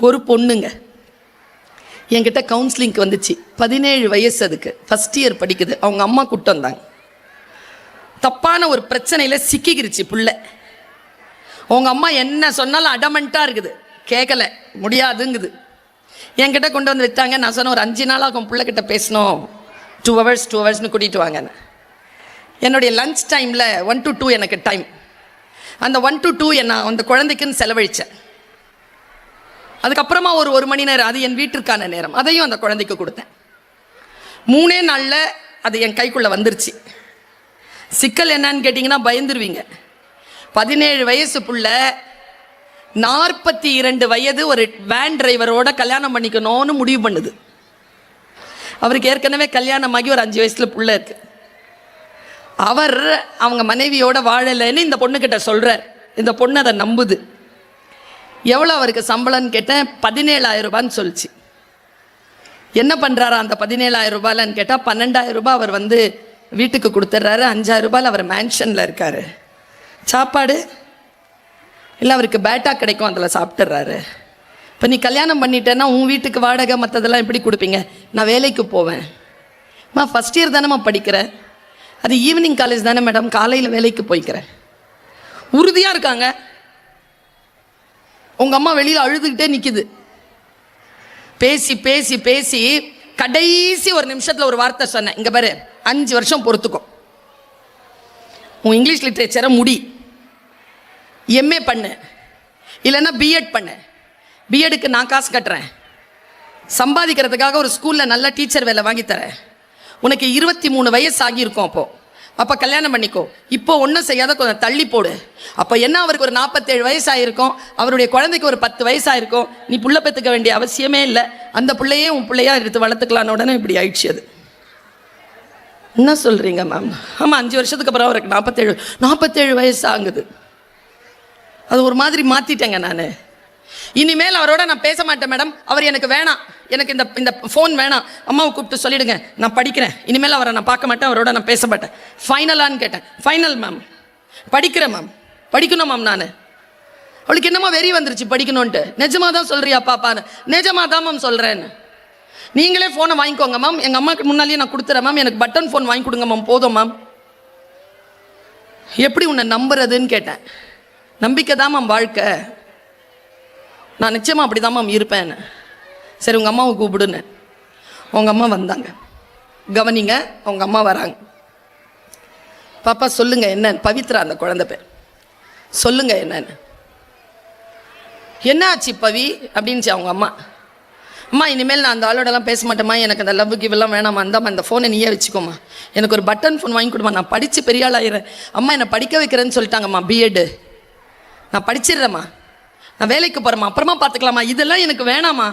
ஒரு பொண்ணுங்க என்கிட்ட கவுன்சிலிங்க்கு வந்துச்சு. 17 வயசு, அதுக்கு ஃபஸ்ட் இயர் படிக்குது. அவங்க அம்மா கூப்பிட்டு வந்தாங்க. தப்பான ஒரு பிரச்சனையில் சிக்கிக்கிருச்சு புள்ள. உங்க அம்மா என்ன சொன்னாலும் அடமெண்ட்டாக இருக்குது, கேட்கல, முடியாதுங்குது. என்கிட்ட கொண்டு வந்து வச்சாங்க. நான் சொன்னேன், ஒரு 5 நாளாக அவங்க பிள்ளைகிட்ட பேசணும், 2 ஹவர்ஸ்னு கூட்டிகிட்டு வாங்க. என்னுடைய லன்ச் டைமில் 1 to 2 எனக்கு டைம். அந்த 1 to 2 நான் அந்த குழந்தைக்குன்னு செலவழித்தேன். அதுக்கப்புறமா ஒரு மணி நேரம், அது என் வீட்டிற்கான நேரம், அதையும் அந்த குழந்தைக்கு கொடுத்தேன். 3 நாளில் அது என் கைக்குள்ளே வந்துருச்சு. சிக்கல் என்னன்னு கேட்டிங்கன்னா பயந்துருவீங்க. 17 வயசு புள்ள 42 வயது ஒரு வேன் டிரைவரோட கல்யாணம் பண்ணிக்கணும்னு முடிவு பண்ணுது. அவருக்கு ஏற்கனவே கல்யாணமாகி ஒரு 5 வயசுல புள்ள இருக்கு. அவர் அவங்க மனைவியோட வாழலைன்னு இந்த பொண்ணுக்கிட்ட சொல்கிறார். இந்த பொண்ணு அதை நம்புது. எவ்வளோ அவருக்கு சம்பளம்னு கேட்டேன். 17,000 ரூபான்னு சொல்லிச்சு. என்ன பண்ணுறாரா அந்த 17,000 ரூபாயிலன்னு கேட்டால் 12,000 ரூபாய் அவர் வீட்டுக்கு கொடுத்துட்றாரு. 5,000 ரூபாயில் அவர் மேன்ஷனில் இருக்கார். சாப்பாடு இல்லை, அவருக்கு பேட்டா கிடைக்கும், அதில் சாப்பிட்டுறாரு. இப்போ நீ கல்யாணம் பண்ணிட்டேன்னா உன் வீட்டுக்கு வாடகை மற்றதெல்லாம் எப்படி கொடுப்பீங்க? நான் வேலைக்கு போவேன். ஃபஸ்ட் இயர் தானேம்மா படிக்கிறேன். அது ஈவினிங் காலேஜ் தானே மேடம், காலையில் வேலைக்கு போய்க்கிறேன். உறுதியாக இருக்காங்க. உங்கள் அம்மா வெளியில் அழுதுகிட்டே நிற்கிது. பேசி பேசி பேசி கடைசி ஒரு நிமிஷத்தில் ஒரு வார்த்தை சொன்னேன். இங்கே பாரு, 5 வருஷம் பொறுத்துக்கோ, உன் இங்கிலீஷ் லிட்ரேச்சரை முடி, எம்ஏ பண்ணு, இல்லைன்னா பிஎட் பண்ணு. பிஎடுக்கு நான் காசு கட்டுறேன், சம்பாதிக்கிறதுக்காக ஒரு ஸ்கூலில் நல்ல டீச்சர் வேலை வாங்கி தரேன். உனக்கு 23 வயசு ஆகியிருக்கும். அப்போ கல்யாணம் பண்ணிக்கோ. இப்போ ஒன்றும் செய்யாத, கொஞ்சம் தள்ளி போடு. அப்போ என்ன, அவருக்கு ஒரு 47 வயசு ஆகிருக்கும், அவருடைய குழந்தைக்கு ஒரு 10 வயசு ஆகிருக்கும். நீ புள்ள பெற்றுக்க வேண்டிய அவசியமே இல்லை, அந்த பிள்ளையே உன் பிள்ளையா எடுத்து வளர்த்துக்கலான்னு உடனே இப்படி ஆயிடுச்சு. அது என்ன சொல்கிறீங்க மேம்? ஆமாம், 5 வருஷத்துக்கு அப்புறம் அவருக்கு 47 வயசு ஆகுது. அது ஒரு மாதிரி மாற்றிட்டேங்க நான். இனிமேல் அவரோட நான் பேச மாட்டேன் மேடம். அவர் எனக்கு வேணாம், எனக்கு இந்த ஃபோன் வேணாம். அம்மாவை கூப்பிட்டு சொல்லிவிடுங்க, நான் படிக்கிறேன். இனிமேல் அவரை நான் பார்க்க மாட்டேன், அவரோட நான் பேச மாட்டேன். ஃபைனலான்னு கேட்டேன். ஃபைனல் மேம், படிக்கிறேன் மேம், படிக்கணும் மேம். நான் அவளுக்கு என்னம்மா வெறி வந்துருச்சு படிக்கணும்ன்ட்டு. நிஜமாக தான் சொல்கிறியா பாப்பான்னு? நிஜமாக தான் மேம் சொல்கிறேன்னு. நீங்களே ஃபோனை வாங்கிக்கோங்க மேம், எங்கள் அம்மாவுக்கு முன்னாலேயே நான் கொடுத்துறேன் மேம், எனக்கு பட்டன் ஃபோன் வாங்கி கொடுங்க மேம், போதும் மேம். எப்படி உன்னை நம்புறதுன்னு கேட்டேன். நம்பிக்கை தான் மேம் வாழ்க்கை, நான் நிச்சயமாக அப்படி தான் மேம் இருப்பேன்னு. சரி, உங்கள் அம்மாவை கூப்பிடுன்னு. உங்கள் அம்மா வந்தாங்க. கவனிங்க, அவங்க அம்மா வராங்க. பாப்பா சொல்லுங்க என்ன? பவித்ரா அந்த குழந்தை பேர். சொல்லுங்க என்னன்னு. என்ன ஆச்சு பவி அப்படின்ச்சு அவங்க அம்மா. அம்மா, இனிமேல் நான் அந்த ஆளோடலாம் பேச மாட்டேம்மா, எனக்கு அந்த லவ் கிவெல்லாம் வேணாம்மா, அந்தாம்மா அந்த ஃபோனை நீயே வச்சுக்கோமா, எனக்கு ஒரு பட்டன் ஃபோன் வாங்கி கொடுமா, நான் படித்து பெரிய ஆள் ஆயிடுறேன். அம்மா என்னை படிக்க வைக்கிறேன்னு சொல்லிட்டாங்கம்மா, பிஎட் நான் படிச்சிடுறேம்மா, நான் வேலைக்கு போகிறேம்மா, அப்புறமா பார்த்துக்கலாமா, இதெல்லாம் எனக்கு வேணாம்மா.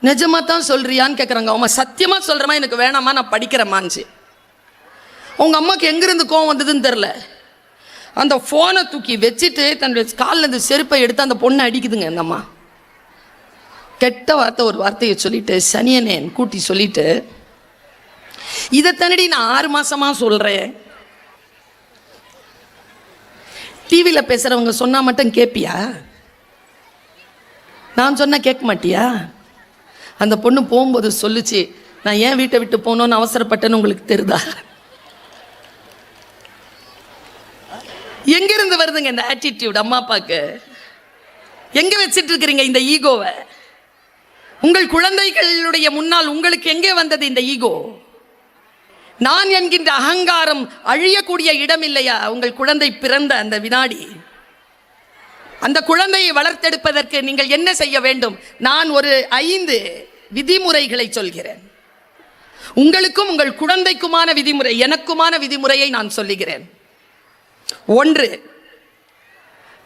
நிஜமாக தான் சொல்கிறியான்னு கேட்குறாங்க. அம்மா சத்தியமாக சொல்கிறேம்மா, எனக்கு வேணாம்மா, நான் படிக்கிறேம்மான்ச்சு. உங்கள் அம்மாவுக்கு எங்கேருந்து கோவம் வந்ததுன்னு தெரில. அந்த ஃபோனை தூக்கி வச்சுட்டு தன்னுடைய காலில் இந்த செருப்பை எடுத்து அந்த பொண்ணை அடிக்குதுங்க. அந்த அம்மா கெட்ட வார்த்தை ஒரு வார்த்தையை சொல்லிட்டு, சனியனேன் கூட்டி சொல்லிட்டு, இதை தன்னடி நான் 6 மாசமா சொல்கிறேன். டிவியில் பேசுகிறவங்க சொன்னால் மட்டும் கேட்பியா? நான் சொன்னால் கேட்க மாட்டியா? அந்த பொண்ணு போகும்போது சொல்லுச்சு, நான் ஏன் வீட்டை விட்டு போகணுன்னு அவசரப்பட்டேன்னு உங்களுக்கு தெரியுதா? எங்கிருந்து வருதுங்க இந்த ஆட்டிடியூட்? அம்மா அப்பாவுக்கு எங்கே வச்சிட்டு இருக்கிறீங்க இந்த ஈகோவை? உங்கள் குழந்தைகளுடைய முன்னால் உங்களுக்கு எங்கே வந்தது இந்த ஈகோ? நான் என்கின்ற அகங்காரம் அழியக்கூடிய இடம் இல்லையா உங்கள் குழந்தை பிறந்த அந்த வினாடி? அந்த குழந்தையை வளர்த்தெடுப்பதற்கு நீங்கள் என்ன செய்ய வேண்டும்? நான் ஒரு 5 விதிமுறைகளை சொல்கிறேன். உங்களுக்கும் உங்கள் குழந்தைக்குமான விதிமுறை, எனக்குமான விதிமுறையை நான் சொல்லுகிறேன். 1,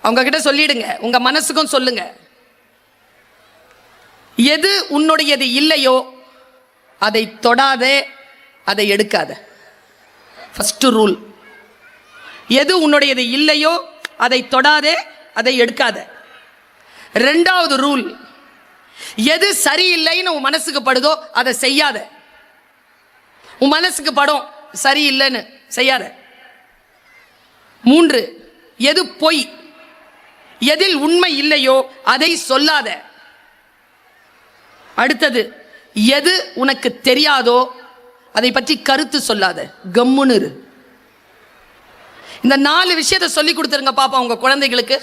அவங்க கிட்ட சொல்லிடுங்க, உங்க மனசுக்கும் சொல்லுங்க, எது உன்னுடையது இல்லையோ அதை தொடாதே, அதை எடுக்காத. ஃபர்ஸ்ட் ரூல், எது உன்னுடையது இல்லையோ அதை தொடாதே, அதை எடுக்காத. 2வது ரூல், எது சரியில்லைன்னு உன் மனசுக்கு படுதோ அதை செய்யாத. உன் மனசுக்கு படும் சரியில்லைன்னு செய்யாத. 3, எது பொய், எதில் உண்மை இல்லையோ அதை சொல்லாத. அடுத்தது, எது உனக்கு தெரியாதோ அதை பற்றி கருத்து சொல்லாத, கம்முன்னு இரு. இந்த 4 விஷயத்தை சொல்லி கொடுத்துருங்க பாப்பா உங்க குழந்தைகளுக்கு.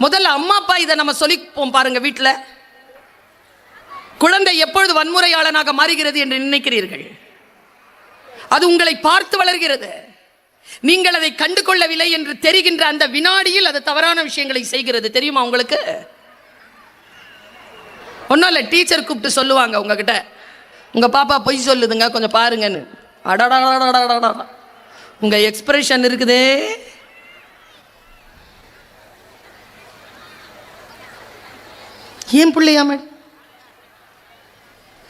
முதல்ல அம்மா அப்பா இதை நம்ம சொல்லிப்போம் பாருங்க. வீட்டில் குழந்தை எப்பொழுது வன்முறையாளனாக மாறுகிறது என்று நினைக்கிறீர்கள்? அது உங்களை பார்த்து வளர்கிறது. நீங்கள் அதை கண்டு கொள்ளவில்லை என்று தெரிகின்ற அந்த வினாடியில் அது தவறான விஷயங்களை செய்கிறது. தெரியுமா உங்களுக்கு? ஒன்றும் இல்லை, டீச்சர் கூப்பிட்டு சொல்லுவாங்க உங்ககிட்ட, உங்க பாப்பா பொய் சொல்லுதுங்க கொஞ்சம் பாருங்கன்னு. அடடா, உங்க எக்ஸ்பிரஷன் இருக்குதே, ஏன் பிள்ளையாம?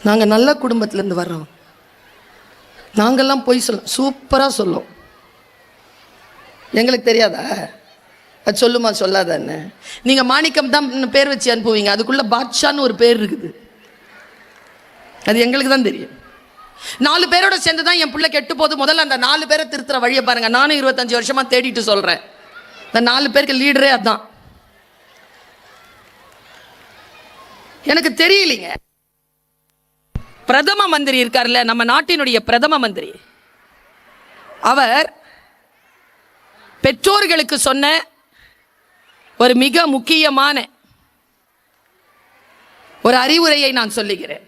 நாங்கள் நல்ல குடும்பத்திலேருந்து வர்றோம், நாங்கள்லாம் பொய் சொல்ல சூப்பராக சொல்லும். எங்களுக்கு தெரியாதா? அது சொல்லுமா சொல்லாதான்னு? நீங்கள் மாணிக்கம் தான் பேர் வச்சு அனுப்புவீங்க, அதுக்குள்ளே பாட்ஷான்னு ஒரு பேர் இருக்குது, அது எங்களுக்கு தான் தெரியும். 4 பேரோட சேர்ந்து தான் என் பிள்ளை கெட்டு போது. முதல்ல அந்த 4 பேரை திருத்துற வழியை பாருங்கள். நானும் 25 வருஷமாக தேடிட்டு சொல்கிறேன். இந்த 4 பேருக்கு லீடரே அதான். எனக்கு தெரியலைங்க. பிரதம மந்திரி இருக்கார்ல, நம்ம நாட்டினுடைய பிரதம மந்திரி, அவர் பெற்றோர்களுக்கு சொன்ன ஒரு மிக முக்கியமான ஒரு அறிவுரையை நான் சொல்லுகிறேன்.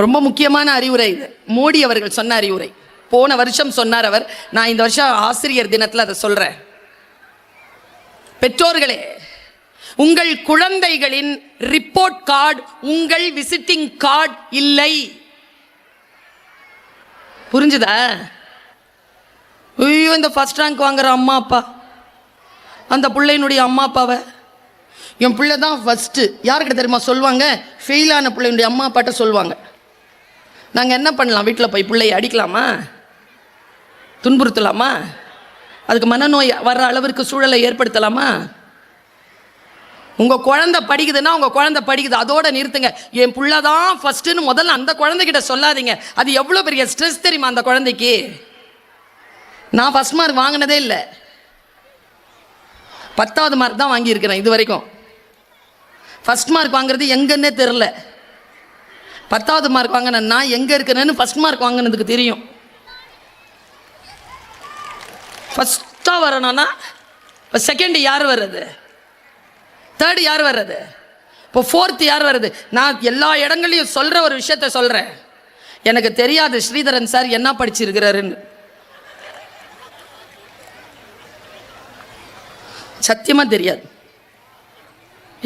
ரொம்ப முக்கியமான அறிவுரை இது. மோடி அவர்கள் சொன்ன அறிவுரை. போன வருஷம் சொன்னார் அவர். நான் இந்த வருஷம் ஆசிரியர் தினத்தில் அதை சொல்றேன். பெற்றோர்களே, உங்கள் குழந்தைகளின் ரிப்போர்ட் கார்டு உங்கள் விசிட்டிங் கார்டு இல்லை. புரிஞ்சுதா? ஐயோ, இந்த ஃபர்ஸ்ட் ரேங்க் வாங்குற அம்மா அப்பா, அந்த பிள்ளையினுடைய அம்மா அப்பாவை, என் பிள்ளை தான் ஃபஸ்ட்டு யார்கிட்ட தெரியுமா சொல்லுவாங்க? ஃபெயிலான பிள்ளையினுடைய அம்மா அப்பாட்ட சொல்லுவாங்க. நாங்கள் என்ன பண்ணலாம்? வீட்டில் போய் பிள்ளையை அடிக்கலாமா, துன்புறுத்தலாமா, அதுக்கு மனநோய் வர்ற அளவிற்கு சூழலை ஏற்படுத்தலாமா? உங்கள் குழந்தை படிக்குதுன்னா உங்கள் குழந்தை படிக்குது, அதோட நிறுத்துங்க. என் பிள்ளை தான் ஃபஸ்ட்டுன்னு முதல்ல அந்த குழந்தைகிட்ட சொல்லாதீங்க. அது எவ்வளோ பெரிய ஸ்ட்ரெஸ் தெரியுமா அந்த குழந்தைக்கு? நான் ஃபஸ்ட் மார்க் வாங்கினதே இல்லை, 10வது மார்க் தான் வாங்கியிருக்கிறேன் இது வரைக்கும். ஃபஸ்ட் மார்க் வாங்குறது எங்கன்னே தெரில. 10வது மார்க் வாங்கினேன்னா எங்கே இருக்கிறேன்னு ஃபஸ்ட் மார்க் வாங்கினதுக்கு தெரியும். ஃபஸ்ட்டாக வரணும்னா இப்போ செகண்ட் யார் வர்றது, தேர்டு யார் வர்றது, இப்போ 4th யார் வர்றது? நான் எல்லா இடங்களையும் சொல்கிற ஒரு விஷயத்த சொல்கிறேன். எனக்கு தெரியாது ஸ்ரீதரன் சார் என்ன படிச்சிருக்கிறாருன்னு, சத்தியமாக தெரியாது.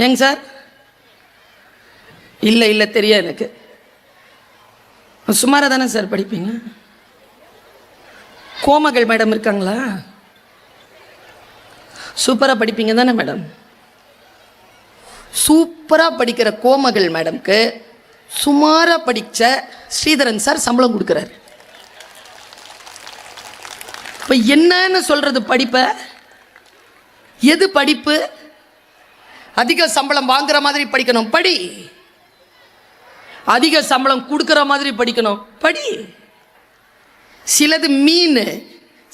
ஏங்க சார்? இல்லை இல்லை தெரியாது எனக்கு. சுமாராக தானே சார் படிப்பீங்க. கோமகள் மேடம் இருக்காங்களா? சூப்பராக படிப்பீங்க தானே மேடம்? சூப்பராக படிக்கிற கோமகள் மேடம்க்கு சுமாராக படித்த ஸ்ரீதரன் சார் சம்பளம் கொடுக்குறாரு. இப்போ என்னன்னு சொல்கிறது படிப்பை? எது படிப்பு? அதிக சம்பளம் வாங்குற மாதிரி படிக்கணும், படி. அதிக சம்பளம் கொடுக்குற மாதிரி படிக்கணும், படி. சிலது மீன்,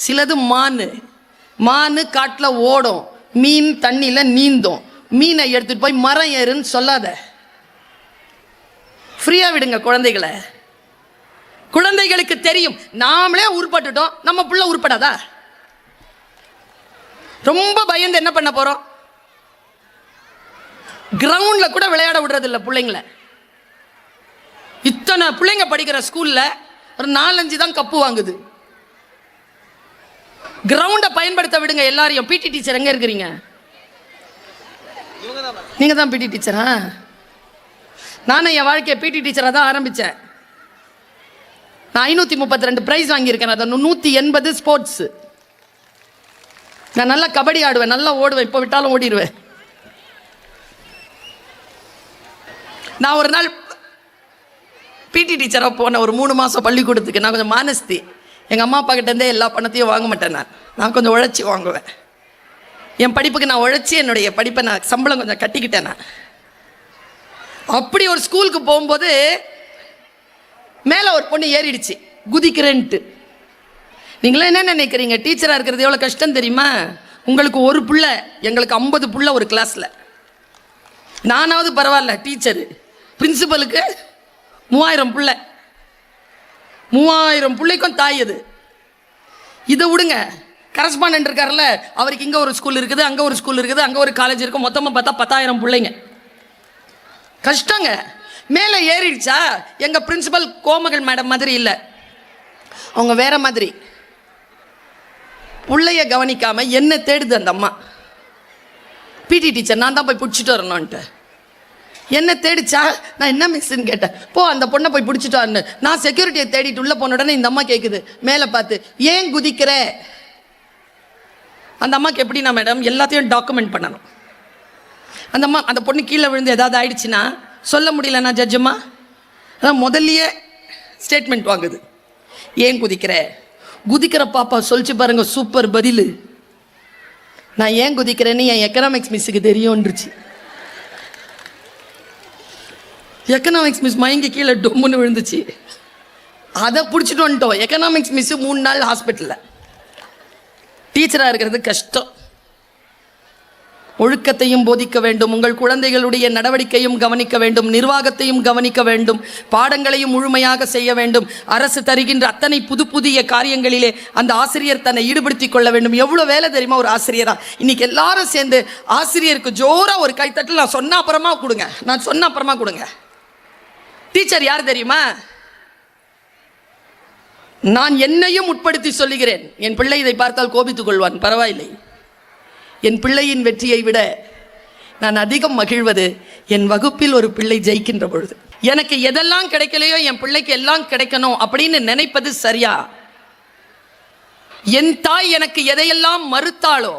சிலது மான். மான் காட்டில் ஓடும், மீன் தண்ணியில் நீந்தும். மீனை எடுத்துகிட்டு போய் மரம் ஏறுன்னு சொல்லாத. ஃப்ரீயாக விடுங்க குழந்தைகளை. குழந்தைகளுக்கு தெரியும். நாமளே உருப்பட்டுட்டோம், நம்ம பிள்ளை உருப்படாதா? ரொம்ப பயந்து என்ன பண்ண போகிறோம்? கிரவுண்டில் கூட விளையாட விடுறதில்ல பிள்ளைங்களை. இத்தனை பிள்ளைங்க படிக்கிற ஸ்கூலில் ஒரு 4-5 தான் கப்பு வாங்குது. கிரவுண்டை பயன்படுத்த விடுங்க எல்லாரையும். பிடி டீச்சர் எங்கே இருக்கிறீங்க? நீங்கள் தான் பிடி டீச்சரா? நானும் என் வாழ்க்கையை பிடி டீச்சராக தான் ஆரம்பித்தேன். நான் 532 ப்ரைஸ் வாங்கியிருக்கேன். அதை 180 ஸ்போர்ட்ஸு. நான் நல்லா கபடி ஆடுவேன், நல்லா ஓடுவேன், இப்போ விட்டாலும் ஓடிடுவேன். நான் ஒரு நாள் பிடி டீச்சராக போனேன் ஒரு 3 மாதம் பள்ளிக்கூடத்துக்கு. நான் கொஞ்சம் மானஸ்தி. எங்கள் அம்மா அப்பா கிட்டேருந்தே எல்லா பணத்தையும் வாங்க மாட்டேன். நான் கொஞ்சம் உழைச்சி வாங்குவேன். என் படிப்புக்கு நான் உழைச்சி என்னுடைய படிப்பை நான் சம்பளம் கொஞ்சம் கட்டிக்கிட்டேன். நான் அப்படி ஒரு ஸ்கூலுக்கு போகும்போது மேலே ஒரு பொண்ணு ஏறிடுச்சு குதிக்கிறேன்ட்டு. நீங்களாம் என்ன நினைக்கிறீங்க? டீச்சராக இருக்கிறது எவ்வளோ கஷ்டம் தெரியுமா? உங்களுக்கு ஒரு புள்ள, எங்களுக்கு 50 புள்ள ஒரு கிளாஸில். நானாவது பரவாயில்ல, டீச்சரு பிரின்சிபலுக்கு 3000 பிள்ளை, 3000 பிள்ளைக்கும் தாய் அது. இதை விடுங்க, கரஸ்பாண்டன்ட் இருக்கார்ல, அவருக்கு இங்கே ஒரு ஸ்கூல் இருக்குது, அங்கே ஒரு ஸ்கூல் இருக்குது, அங்கே ஒரு காலேஜ் இருக்குது, மொத்தமாக பார்த்தா 10,000 பிள்ளைங்க. கஷ்டங்க. மேலே ஏறிடுச்சா? எங்கள் பிரின்சிபல் கோமகள் மேடம் மாதிரி இல்லை, அவங்க வேற மாதிரி. பிள்ளைய கவனிக்காம என்ன தேடுது அந்த அம்மா. பிடி டீச்சர் நான் தான் போய் பிடிச்சிட்டு வரணும்ன்ட்டு என்ன தேடிச்சா? நான் என்ன மிஸ்ன்னு கேட்டேன். போ அந்த பொண்ணை போய் பிடிச்சிட்டான்னு. நான் செக்யூரிட்டியை தேடிட்டு உள்ள போன உடனே இந்த அம்மா கேட்குது மேலே பார்த்து, ஏன் குதிக்கிற? அந்த அம்மாவுக்கு எப்படின்னா மேடம், எல்லாத்தையும் டாக்குமெண்ட் பண்ணணும். அந்த அம்மா அந்த பொண்ணு கீழே விழுந்து ஏதாவது ஆயிடுச்சுன்னா சொல்ல முடியலண்ணா ஜட்ஜம்மா, அதான் முதல்லையே ஸ்டேட்மெண்ட் வாங்குது. ஏன் குதிக்கிற? குதிக்கிற பாப்பா சொல்லிச்சு பாருங்க, சூப்பர் பதில். நான் ஏன் குதிக்கிறேன்னு என் எக்கனாமிக்ஸ் மிஸ்ஸுக்கு தெரியும்ன்றுச்சு. எக்கனாமிக்ஸ் மிஸ் மயங்கி கீழே டொம்முன்னு விழுந்துச்சு. அதை பிடிச்சிட்டு வந்துட்டோம். எக்கனாமிக்ஸ் மிஸ்ஸு 3 நாள் ஹாஸ்பிட்டலில். டீச்சராக இருக்கிறது கஷ்டம். ஒழுக்கத்தையும் போதிக்க வேண்டும், உங்கள் குழந்தைகளுடைய நடவடிக்கையும் கவனிக்க வேண்டும், நிர்வாகத்தையும் கவனிக்க வேண்டும், பாடங்களையும் முழுமையாக செய்ய வேண்டும். அரசு தருகின்ற அத்தனை புது புதிய காரியங்களிலே அந்த ஆசிரியர் தன்னை ஈடுபடுத்திக் கொள்ள வேண்டும். எவ்வளோ வேலை தெரியுமா ஒரு ஆசிரியரா? இன்னைக்கு எல்லாரும் சேர்ந்து ஆசிரியருக்கு ஜோரா ஒரு கைத்தட்டல் நான் சொன்ன அப்புறமா கொடுங்க. டீச்சர் யார் தெரியுமா? நான் என்னையும் உட்படுத்தி சொல்லுகிறேன். என் பிள்ளை இதை பார்த்தால் கோபித்துக் கொள்வான், பரவாயில்லை. என் பிள்ளையின் வெற்றியை விட நான் அதிகம் மகிழ்வது என் வகுப்பில் ஒரு பிள்ளை ஜெயிக்கின்ற பொழுது. எனக்கு எதெல்லாம் கிடைக்கலையோ என் பிள்ளைக்கு எல்லாம் கிடைக்கணும் அப்படின்னு நினைப்பது சரியா? என் தாய் எனக்கு எதையெல்லாம் மறுத்தாளோ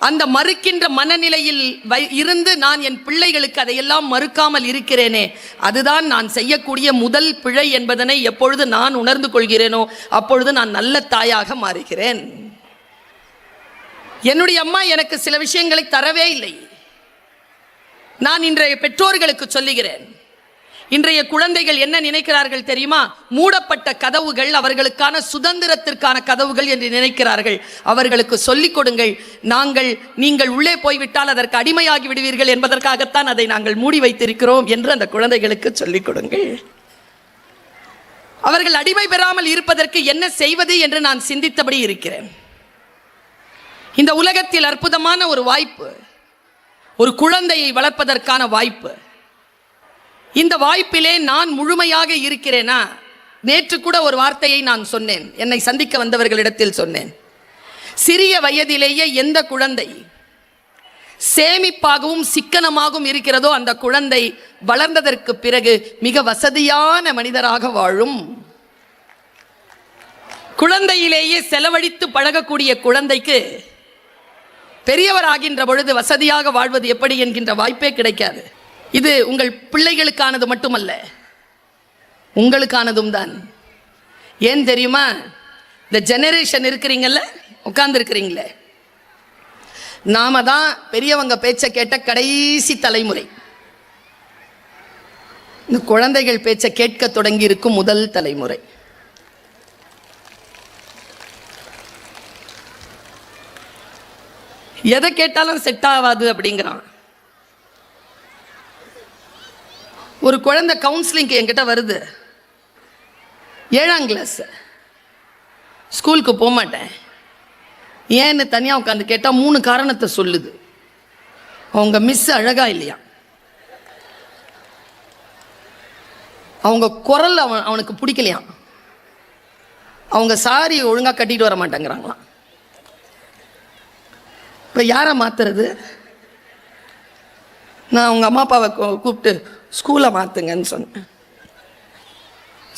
அந்த மறுக்கின்ற மனநிலையில் இருந்து நான் என் பிள்ளைகளுக்கு அதையெல்லாம் மறுக்காமல் இருக்கிறேனே, அதுதான் நான் செய்யக்கூடிய முதல் பிழை என்பதனை எப்பொழுது நான் உணர்ந்து கொள்கிறேனோ அப்பொழுது நான் நல்ல தாயாக மாறுகிறேன். என்னுடைய அம்மா எனக்கு சில விஷயங்களை தரவே இல்லை. நான் இன்றைய பெற்றோர்களுக்கு சொல்லுகிறேன், இன்றைய குழந்தைகள் என்ன நினைக்கிறார்கள் தெரியுமா? மூடப்பட்ட கதவுகள் அவர்களுக்கான சுதந்திரத்திற்கான கதவுகள் என்று நினைக்கிறார்கள். அவர்களுக்கு சொல்லிக் கொடுங்கள், நீங்கள் உள்ளே போய்விட்டால் அதற்கு அடிமையாகி விடுவீர்கள் என்பதற்காகத்தான் அதை நாங்கள் மூடி வைத்திருக்கிறோம் என்று அந்த குழந்தைகளுக்கு சொல்லிக் கொடுங்கள். அவர்கள் அடிமை பெறாமல் இருப்பதற்கு என்ன செய்வது என்று நான் சிந்தித்தபடி இருக்கிறேன். இந்த உலகத்தில் அற்புதமான ஒரு வாய்ப்பு, ஒரு குழந்தையை வளர்ப்பதற்கான வாய்ப்பு. இந்த வாய்ப்பிலே நான் முழுமையாக இருக்கிறேனா? நேற்று கூட ஒரு வார்த்தையை நான் சொன்னேன், என்னை சந்திக்க வந்தவர்களிடத்தில் சொன்னேன். சிறிய வயதிலேயே எந்த குழந்தை சேமிப்பாகவும் சிக்கனமாகவும் இருக்கிறதோ அந்த குழந்தை வளர்ந்ததற்கு பிறகு மிக வசதியான மனிதராக வாழும். குழந்தையிலேயே செலவழித்து பழகக்கூடிய குழந்தைக்கு பெரியவராகின்ற பொழுது வசதியாக வாழ்வது எப்படி என்கின்ற வாய்ப்பே கிடைக்காது. இது உங்கள் பிள்ளைகளுக்கானது மட்டுமல்ல, உங்களுக்கானதும் தான். ஏன் தெரியுமா? இந்த ஜெனரேஷன் இருக்கிறீங்கல்ல, உட்கார்ந்துருக்கிறீங்களே, நாம தான் பெரியவங்க பேச்சை கேட்ட கடைசி தலைமுறை. இந்த குழந்தைகள் பேச்சை கேட்க தொடங்கி இருக்கும் முதல் தலைமுறை. எதை கேட்டாலும் செட் ஆகாது அப்படிங்கிறான். ஒரு குழந்தை கவுன்சிலிங்க்கு என்கிட்ட வருது, 7ஆம் கிளாஸ், ஸ்கூலுக்கு போக மாட்டேன் ஏன்னு தனியாக உட்காந்து கேட்டால் 3 காரணத்தை சொல்லுது. அவங்க மிஸ் அழகா இல்லையா, அவங்க குரல் அவனுக்கு பிடிக்கலையாம், அவங்க சாரி ஒழுங்காக கட்டிட்டு வர மாட்டேங்கிறாங்களாம். இப்போ யாரை மாற்றுறது? நான் அவங்க அம்மா அப்பாவை கூப்பிட்டு ஸ்கூலை மாற்றுங்கன்னு சொன்னேன்.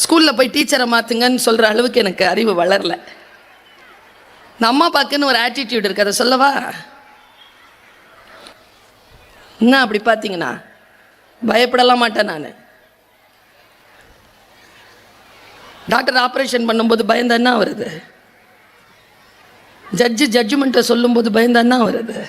ஸ்கூலில் போய் டீச்சரை மாற்றுங்கன்னு சொல்கிற அளவுக்கு எனக்கு அறிவு வளரல. நான் அம்மா அப்பாக்குன்னு ஒரு ஆட்டிடியூட் இருக்குது, அதை சொல்லவா? என்ன அப்படி பார்த்தீங்கன்னா பயப்படலாம் மாட்டேன். நான் டாக்டர் ஆப்ரேஷன் பண்ணும்போது பயந்தான்னா வருது, ஜட்ஜ்மெண்ட்டை சொல்லும்போது பயந்தான்னா வருது.